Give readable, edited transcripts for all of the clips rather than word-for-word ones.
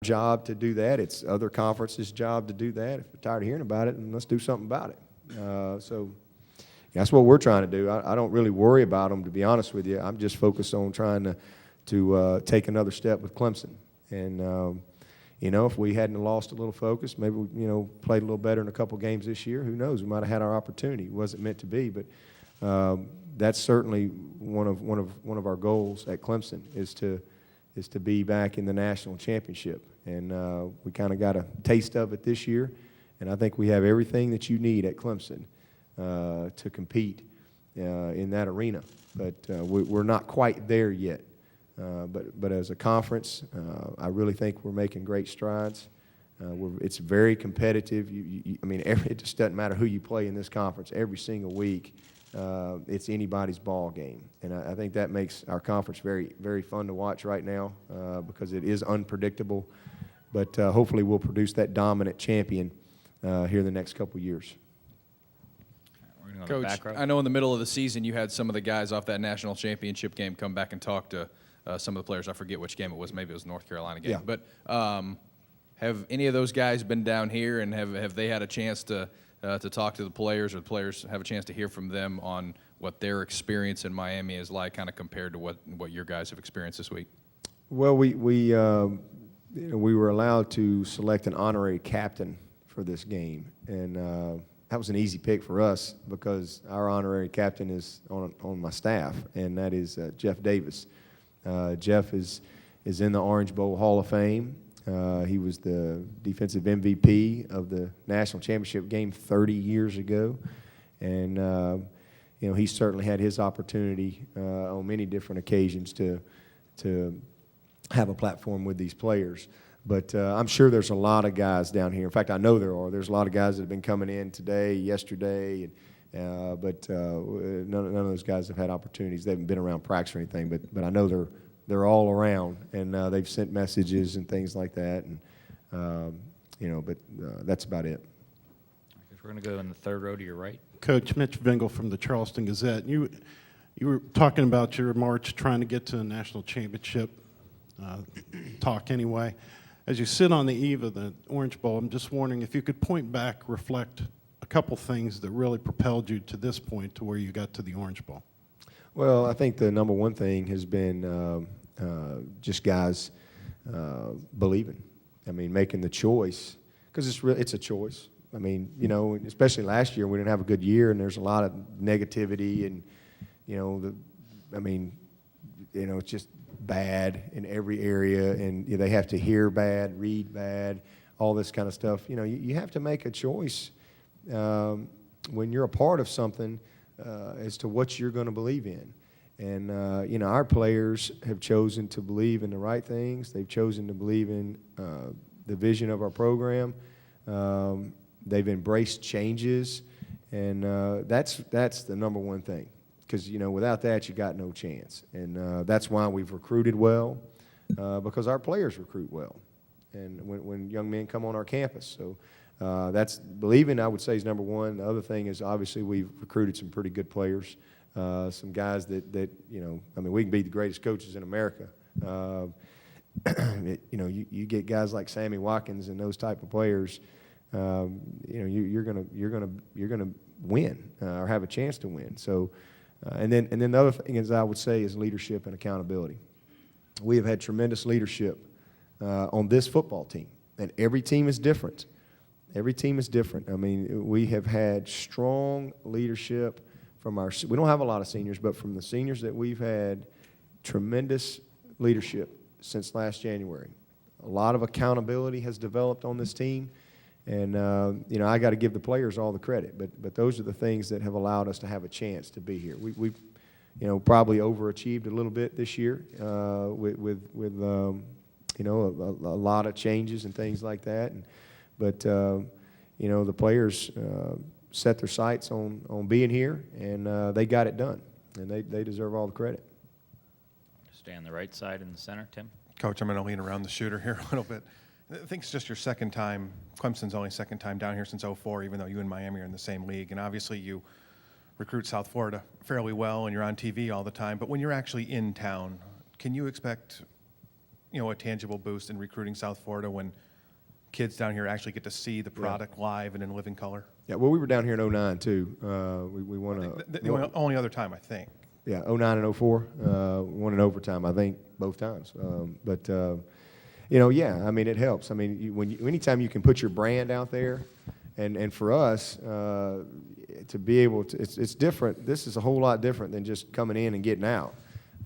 job to do that. It's other conferences' job to do that. If we're tired of hearing about it, then let's do something about it. So that's what we're trying to do. I don't really worry about them, to be honest with you. I'm just focused on trying to take another step with Clemson. And if we hadn't lost a little focus, maybe we, played a little better in a couple games this year. Who knows? We might have had our opportunity. It wasn't meant to be, but that's certainly one of our goals at Clemson is to be back in the national championship. And we kind of got a taste of it this year, and I think we have everything that you need at Clemson to compete in that arena. But we're not quite there yet. But as a conference, I really think we're making great strides. It's very competitive. It just doesn't matter who you play in this conference. Every single week, it's anybody's ball game, and I think that makes our conference very, very fun to watch right now because it is unpredictable. But hopefully, we'll produce that dominant champion here in the next couple of years. Coach, I know in the middle of the season you had some of the guys off that national championship game come back and talk to some of the players. I forget which game it was. Maybe it was North Carolina game. Yeah. But have any of those guys been down here, and have they had a chance to talk to the players, or the players have a chance to hear from them on what their experience in Miami is like, kind of compared to what your guys have experienced this week? Well, we were allowed to select an honorary captain for this game, and that was an easy pick for us because our honorary captain is on my staff, and that is Jeff Davis. Jeff is in the Orange Bowl Hall of Fame. He was the defensive MVP of the national championship game 30 years ago, and he certainly had his opportunity on many different occasions to have a platform with these players. But I'm sure there's a lot of guys down here. In fact, I know there are. There's a lot of guys that have been coming in today, yesterday, but none of those guys have had opportunities. They haven't been around practice or anything, but I know they're all around, and they've sent messages and things like that, and but that's about it. We're going to go in the third row to your right. Coach, Mitch Vingle from the Charleston Gazette. You were talking about your march trying to get to a national championship talk anyway. As you sit on the eve of the Orange Bowl, I'm just wondering if you could point back, reflect a couple things that really propelled you to this point, to where you got to the Orange Bowl. Well, I think the number one thing has been just guys believing. Making the choice, because it's a choice. Especially last year, we didn't have a good year, and there's a lot of negativity, and it's just bad in every area, and they have to hear bad, read bad, all this kind of stuff. You have to make a choice when you're a part of something as to what you're going to believe in. And our players have chosen to believe in the right things. They've chosen to believe in the vision of our program. They've embraced changes, and that's the number one thing. Because, without that, you got no chance. And that's why we've recruited well, because our players recruit well. And when young men come on our campus. So that's believing, I would say, is number one. The other thing is, obviously, we've recruited some pretty good players, some guys that we can be the greatest coaches in America. You get guys like Sammy Watkins and those type of players, you're gonna win or have a chance to win. So. And then the other thing is, I would say, is leadership and accountability. We have had tremendous leadership on this football team, and every team is different. Every team is different. We have had strong leadership from we don't have a lot of seniors, but from the seniors that we've had, tremendous leadership since last January. A lot of accountability has developed on this team. And, I got to give the players all the credit, but those are the things that have allowed us to have a chance to be here. We've probably overachieved a little bit this year with a lot of changes and things like that. But the players set their sights on being here, and they got it done, and they deserve all the credit. Stay on the right side in the center, Tim. Coach, I'm going to lean around the shooter here a little bit. I think it's just your second time. Clemson's only second time down here since '04, even though you and Miami are in the same league. And obviously you recruit South Florida fairly well, and you're on TV all the time. But when you're actually in town, can you expect a tangible boost in recruiting South Florida when kids down here actually get to see the product live and in living color? Yeah, well, we were down here in '09 too. We won The only other time, I think. Yeah, '09 and '04, won in overtime, I think, both times. Yeah, I mean, it helps. I mean, anytime you can put your brand out there, and for us, to be able to, it's different. This is a whole lot different than just coming in and getting out.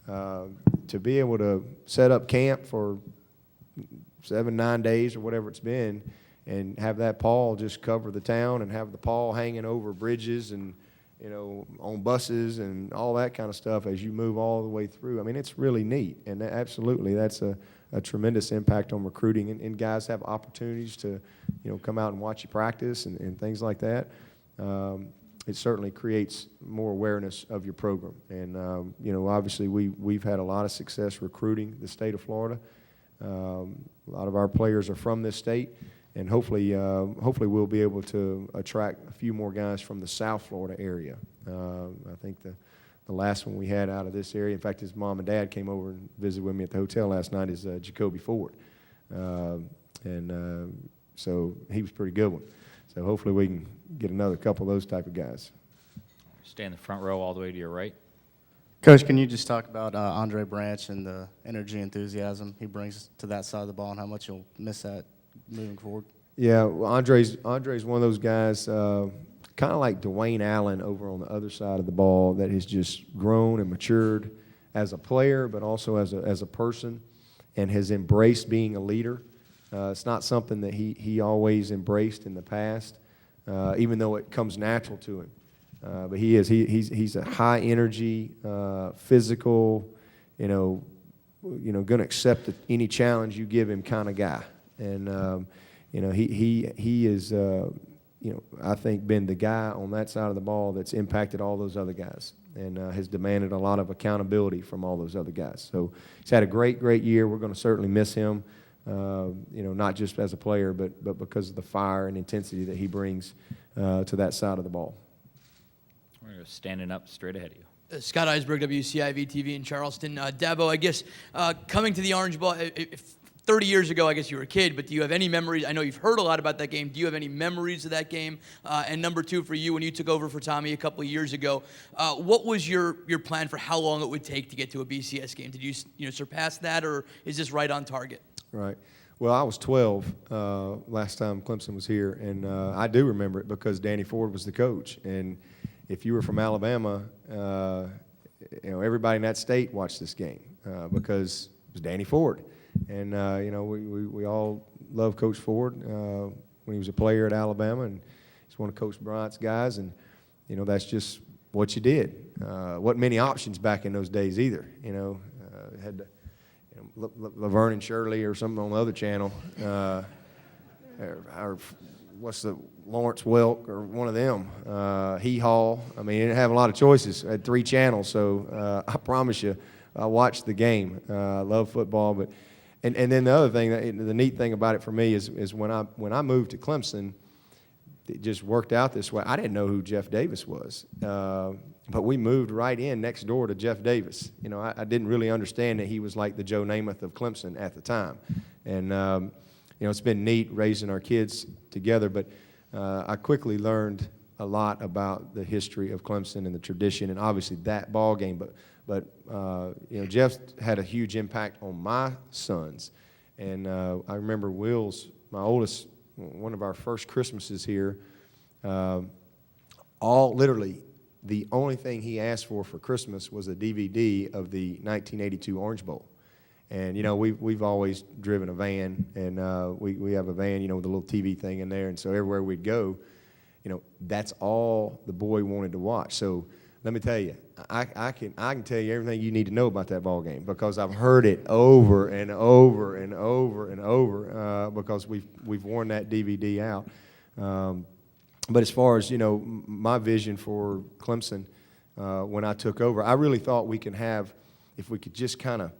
To be able to set up camp for 7-9 days or whatever it's been, and have that pall just cover the town, and have the pall hanging over bridges and on buses and all that kind of stuff as you move all the way through. I mean, it's really neat, and absolutely, that's a tremendous impact on recruiting, and guys have opportunities to, come out and watch you practice and things like that. It certainly creates more awareness of your program, and obviously we've had a lot of success recruiting the state of Florida. A lot of our players are from this state, and hopefully we'll be able to attract a few more guys from the South Florida area. I think the last one we had out of this area, in fact, his mom and dad came over and visited with me at the hotel last night, is Jacoby Ford. So he was a pretty good one. So hopefully we can get another couple of those type of guys. Stay in the front row all the way to your right. Coach, can you just talk about Andre Branch and the energy, enthusiasm he brings to that side of the ball, and how much you'll miss that moving forward? Yeah, well, Andre's one of those guys, kind of like Dwayne Allen over on the other side of the ball, that has just grown and matured as a player, but also as a person, and has embraced being a leader. It's not something that he always embraced in the past, even though it comes natural to him. But he's a high energy, physical, going to accept any challenge you give him kind of guy. And he is I think been the guy on that side of the ball that's impacted all those other guys, and has demanded a lot of accountability from all those other guys. So he's had a great year. We're going to certainly miss him. Not just as a player, but because of the fire and intensity that he brings to that side of the ball. We're going to go standing up straight ahead of you. Scott Eisberg, WCIV TV in Charleston. Dabo, I guess coming to the Orange Bowl, 30 years ago, I guess you were a kid, but do you have any memories? I know you've heard a lot about that game. Do you have any memories of that game? And number two, for you, when you took over for Tommy a couple of years ago, what was your plan for how long it would take to get to a BCS game? Did you surpass that, or is this right on target? Right. Well, I was 12 last time Clemson was here, and I do remember it because Danny Ford was the coach. And if you were from Alabama, everybody in that state watched this game because it was Danny Ford. And we all love Coach Ford when he was a player at Alabama, and he's one of Coach Bryant's guys. And that's just what you did. Wasn't many options back in those days either. Had to. Laverne and Shirley or something on the other channel, or what's the Lawrence Welk or one of them, Hee Haw. I mean, it didn't have a lot of choices. It had 3 channels, so I promise you, I watched the game. I love football, but and then the other thing, the neat thing about it for me is when I moved to Clemson, it just worked out this way. I didn't know who Jeff Davis was. But we moved right in next door to Jeff Davis. I didn't really understand that he was like the Joe Namath of Clemson at the time. And, it's been neat raising our kids together. But I quickly learned a lot about the history of Clemson and the tradition, and obviously that ball game. But Jeff had a huge impact on my sons. And I remember Will's, my oldest, one of our first Christmases here, literally, the only thing he asked for Christmas was a DVD of the 1982 Orange Bowl. And, we've always driven a van, and we have a van, with a little TV thing in there. And so everywhere we'd go, that's all the boy wanted to watch. So let me tell you, I can tell you everything you need to know about that ball game because I've heard it over and over and over and over because we've worn that DVD out. But as far as, my vision for Clemson when I took over, I really thought we could have, if we could just kind of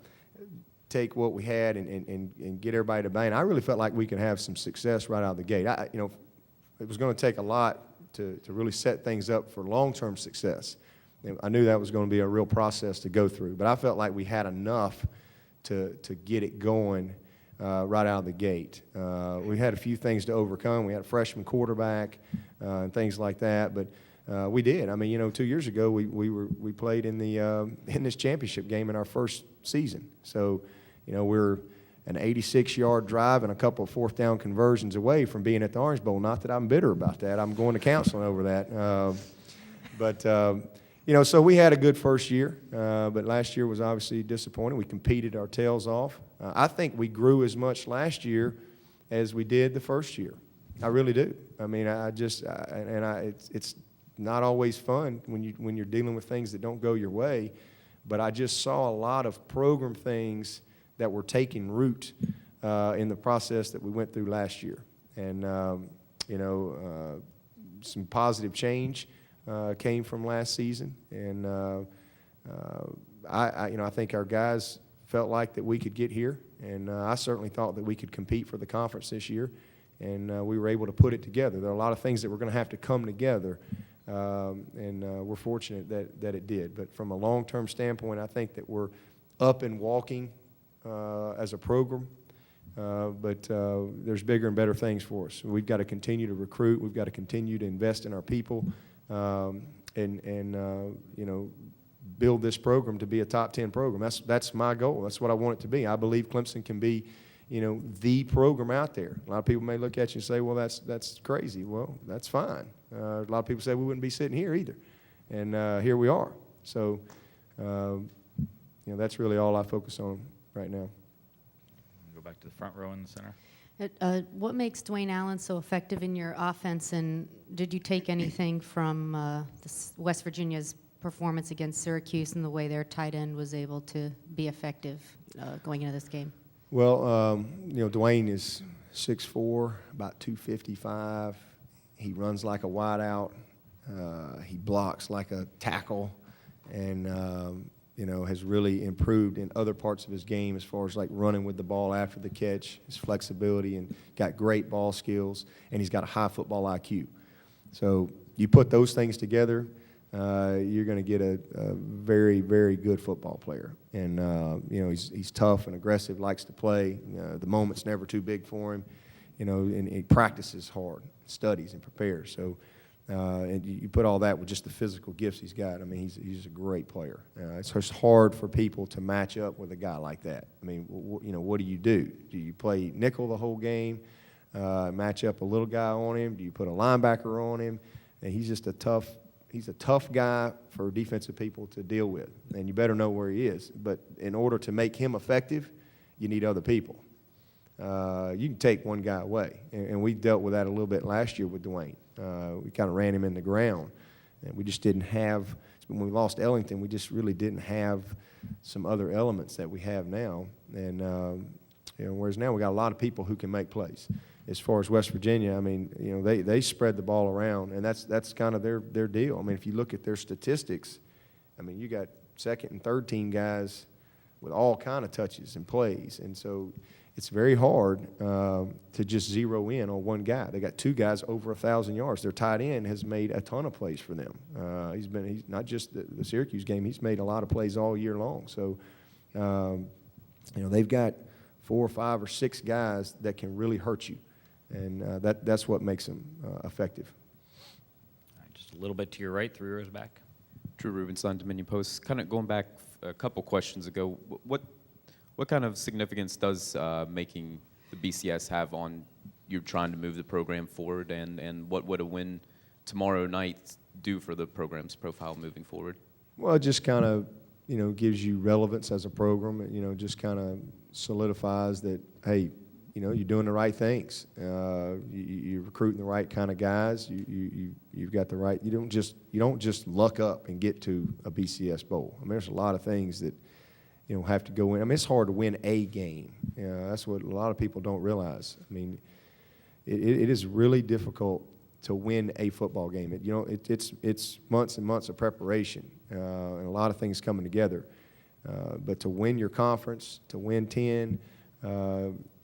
take what we had and get everybody to buy in, I really felt like we could have some success right out of the gate. It was going to take a lot to really set things up for long-term success. I knew that was going to be a real process to go through, but I felt like we had enough to get it going right out of the gate. We had a few things to overcome. We had a freshman quarterback and things like that, but we did. I mean, 2 years ago we played in this championship game in our first season. So, we're an 86-yard drive and a couple of fourth down conversions away from being at the Orange Bowl. Not that I'm bitter about that. I'm going to counseling over that. So we had a good first year, but last year was obviously disappointing. We competed our tails off. I think we grew as much last year as we did the first year. I really do. I mean, it's not always fun when you're dealing with things that don't go your way, but I just saw a lot of program things that were taking root in the process that we went through last year. And, some positive change came from last season. And I think our guys felt like that we could get here. And I certainly thought that we could compete for the conference this year. And we were able to put it together. There are a lot of things that were going to have to come together. And we're fortunate that it did. But from a long-term standpoint, I think that we're up and walking as a program, but there's bigger and better things for us. We've got to continue to recruit. We've got to continue to invest in our people, and build this program to be a top 10 program. That's my goal. That's what I want it to be. I believe Clemson can be, the program out there. A lot of people may look at you and say, "Well, that's crazy." Well, that's fine. A lot of people say we wouldn't be sitting here either, and here we are. So, that's really all I focus on right now. Go back to the front row in the center. What makes Dwayne Allen so effective in your offense, and did you take anything from West Virginia's performance against Syracuse and the way their tight end was able to be effective going into this game? Well, Dwayne is 6'4", about 255. He runs like a wideout. He blocks like a tackle, and has really improved in other parts of his game as far as like running with the ball after the catch, his flexibility, and got great ball skills, and he's got a high football IQ. So you put those things together, you're going to get a very, very good football player. And, he's tough and aggressive, likes to play. The moment's never too big for him, and he practices hard, studies, and prepares. So, and you put all that with just the physical gifts he's got. I mean, he's a great player. It's just hard for people to match up with a guy like that. I mean, what do you do? Do you play nickel the whole game, match up a little guy on him? Do you put a linebacker on him? And he's just a tough guy for defensive people to deal with, and you better know where he is. But in order to make him effective, you need other people. You can take one guy away, and we dealt with that a little bit last year with Dwayne. We kind of ran him in the ground, and we just didn't have – when we lost Ellington, we just really didn't have some other elements that we have now. And, whereas now we got a lot of people who can make plays. As far as West Virginia, I mean, they spread the ball around, and that's kind of their deal. I mean, if you look at their statistics, I mean, you got second and third team guys with all kind of touches and plays, and so – it's very hard to just zero in on one guy. They got two guys over 1,000 yards. Their tight end has made a ton of plays for them. He's not just the Syracuse game. He's made a lot of plays all year long. So, they've got 4 or 5 or 6 guys that can really hurt you, and that's what makes them effective. All right, just a little bit to your right, 3 rows back. Drew Rubenstein, Dominion Post. Kind of going back a couple questions ago, what kind of significance does making the BCS have on you trying to move the program forward, and what would a win tomorrow night do for the program's profile moving forward? Well, it just kind of, gives you relevance as a program. It, just kind of solidifies that, hey, you're doing the right things. You're recruiting the right kind of guys. You've got the right. You don't just luck up and get to a BCS bowl. I mean, there's a lot of things that have to go in. I mean, it's hard to win a game. That's what a lot of people don't realize. I mean, it is really difficult to win a football game. It's months and months of preparation and a lot of things coming together. But to win your conference, to win 10,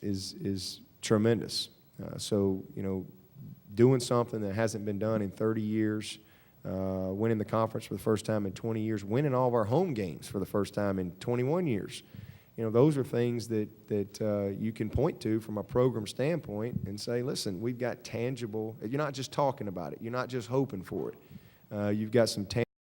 is tremendous. So doing something that hasn't been done in 30 years. Winning the conference for the first time in 20 years, winning all of our home games for the first time in 21 years. You know, those are things that you can point to from a program standpoint and say, listen, we've got tangible, you're not just talking about it. You're not just hoping for it. You've got some tangible